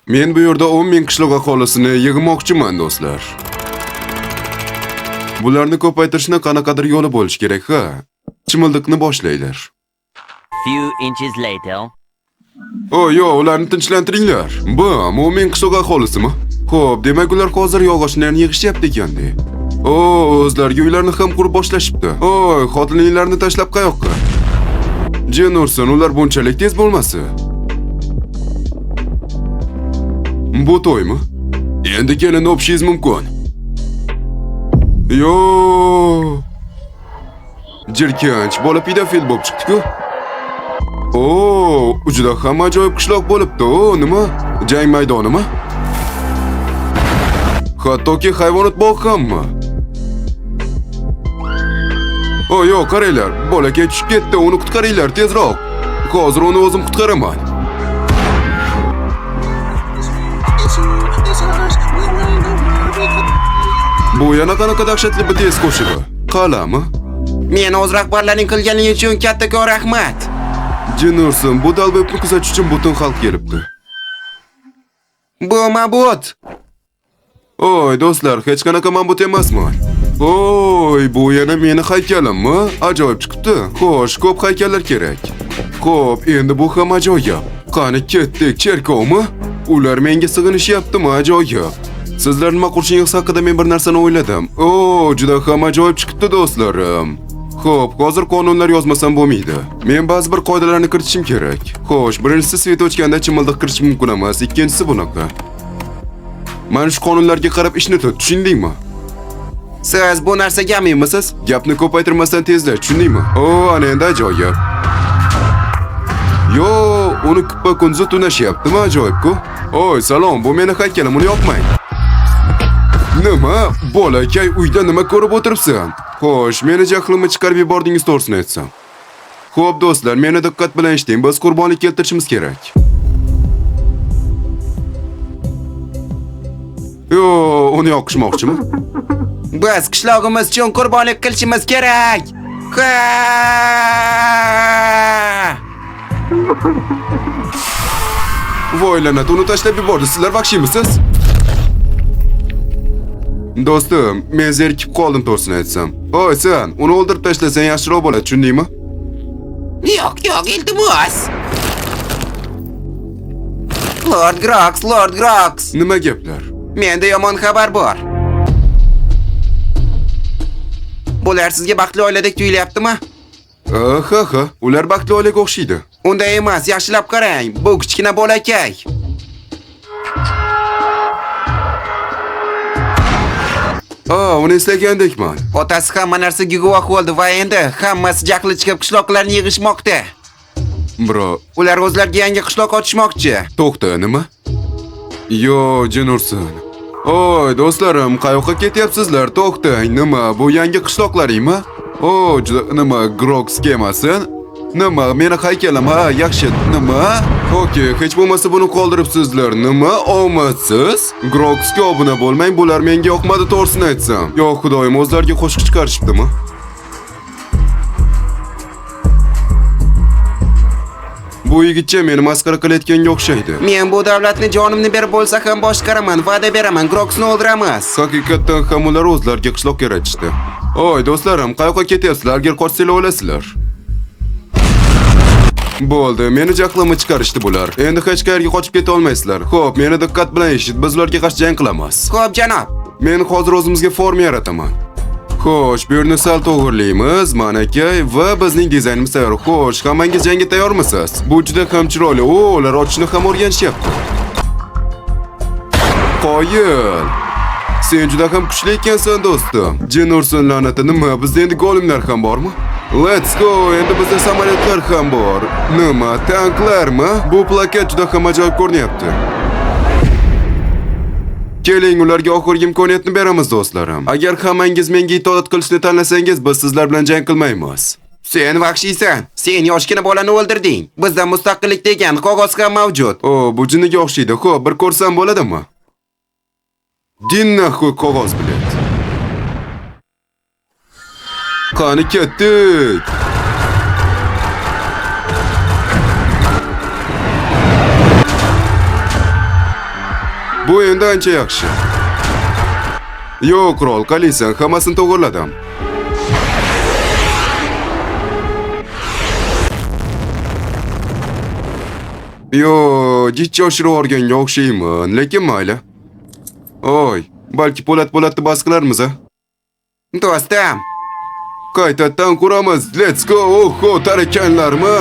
Men bu yerda 10 ming qishloq aholisini yig'moqchiman, do'stlar. Bularni ko'paytirishning qanaqadir yo'li bo'lish kerak, ha? Chimildiqni boshlaylar. Few inches later. Yo, ularni tinchlantiringlar. Bu 10 ming qishloq aholisimi? Xo'p, demak ular hozir yog'ochlarni yig'ishyapti ekanda. O'zlariga uylarni ham qurib boshlashibdi. Xotinlarni tashlab qayoqqa? Jin ursin, ular bunchalik tez bo'lmasa. Bu to'ymi? Endi kelin o'pishingiz mumkin. Yo! Jirkanch, bola pedofil bo'lib chiqdi-ku. Juda ham ajoyib qishloq bo'libdi. Nima? Jang maydonimi? Hattoki hayvonot bog'i hammi? Yo'q, qaranglar, bolakay tushib ketdi, uni qutqaringlar tezroq. Hozir uni o'zim qutqaraman. Bu yana qanaqa dahshatli bir tez qo'shig'i? Qalami? Men o'z rahbarlarning qilganligi uchun kattakon rahmat. Jin ursin, bu dalbobni kuzatish uchun butun xalq kelibdi. Bu mabut. Do'stlar, hech qanaqa mabut emasman. Bu yana meni haykalimmi? Ajoyib chiqibdi. Xo'sh, ko'p haykallar kerak. Xo'p, endi bu ham ajoyib. Qani ketdik, cherkovmi? Ular menga sig'inishyaptimi? Ajoyib. Sizlar nima qurishingiz haqida men bir narsani o'yladim. Juda ham ajoyib chiqibdi, do'stlarim. Xo'p, hozir qonunlar yozmasam bo'lmaydi. Men ba'zi bir qoidalarni kiritishim kerak. Xo'sh, birinchisi svet o'chganda chimildiq kiritish mumkin emas, ikkinchisi bunaqa. Mana shu qonunlarga qarab ishni tut, tushundingmi? Siz bu narsaga aminmisiz? Gapni ko'paytirmasdan tezlash, tushundingmi? Ana endi ajoyib. Yo, uni kuppa-kunzi tunashyaptimi? Ajoyib-ku. Salom, bu meni haykalim, uni yoqmang. Nima? Bolakay, uyda nima ko'rib o'tiribsan? Xo'sh, meni jahlimni chiqarib yubordingiz, to'g'risini aytsam. Xo'p, do'stlar, meni diqqat bilan eshiting. Biz qurbonlik keltirishimiz kerak. Uni yoqishmoqchimi? Biz qishlog'imiz uchun qurbonlik qilishimiz kerak. Voylanat, uni tashlab yubordi. Sizlar vahshiyimisiz? Do'stim, men zerikib qoldim, to'g'risini aytsam. Sen, uni o'ldirib tashlasang yaxshiroq bo'ladi, tushundingmi? Yo'q, iltimos. Lord Grox. Nima gaplar? Menda yomon xabar bor. Bular sizga baxtli oiladek tuyulyaptimi? Ular baxtli oilaga o'xshaydi. Unday emas, yaxshilab qarang. Bu kichkina bolakay. Uni eslagandekman. Otasi hamma narsaga guvoh bo'ldi va endi hammasi jahli chiqib qishloqlarni yig'ishmoqda. Bro, ular o'zlariga yangi qishloq ochishmoqchi. To'xta, nima? Yo, jin ursin. Do'stlarim, qayoqqa ketyapsizlar? To'xtang, nima? Bu yangi qishloqlaringmi? Nima, Grox kemasin? Nima, meni haykalim, yaxshi, nima? Okey, hech bo'lmasa buni qoldiribsizlar. Nima, omadsiz? Groxga obuna bo'lmang, bular menga yoqmadi, to'g'risini aytsam. Yo, xudoyim, o'zlariga qo'shiq chiqarishibdimi? Bu yigitcha meni masxara qilayotganga o'xshaydi. Men bu davlatni jonimni berib bo'lsa ham boshqaraman, va'da beraman, Groxni o'ldiramiz. Haqiqatdan ham ular o'zlariga qishloq yaratishdi. Do'stlarim, qayoqqa ketyapsizlar? Agar qochsanglar o'lasizlar. Bo'ldi, meni jahlimni chiqarishdi bular. Endi hech qayerga qochib keta olmaysizlar. Xo'p, meni diqqat bilan eshit, biz ularga qarshi jang qilamiz. Xo'p, janob. Men hozir o'zimizga forma yarataman. Xo'sh, bu yerni sal to'g'irlaymiz, manakay va bizning dizaynimiz tayyor. Xo'sh, hammangiz jangga tayyormisiz? Bu juda ham chiroyli. Ular ochishni ham o'rganishyapti. Qoyil. Sen juda ham kuchli ekansan, do'stim. Jin ursin la'nati, nima? Bizda endi golimlar ham bormi? Let's go. Endi bizda samolyotlar ham bor. Nima? Tanklarmi? Bu plakat juda ham ajoyib ko'rinyapti. Keling, ularga oxirgi imkoniyatni beramiz, do'stlarim. Agar hammangiz menga itoat qilishni tanlasangiz, biz sizlar bilan jang qilmaymiz. Sen vahshiysan. Sen yoshgina bolani o'ldirding. Bizda mustaqillik degan qog'oz ham mavjud. Bu jinniga o'xshaydi. Xo'p, bir ko'rsam bo'ladimi? Dinnahu qog'oz bilet. Qani ketdik. Bu endi ancha yaxshi. Yo'q, qirol, qalaysan, hammasini to'g'irladim. Yo, jichcha oshirib o'rganga o'xshayman, lekin mayli. Oy, balki po'latni bas qilarmiz, a? Do'stim, Qaytadan quramiz. Let's go. Oho, tarakanlarmi?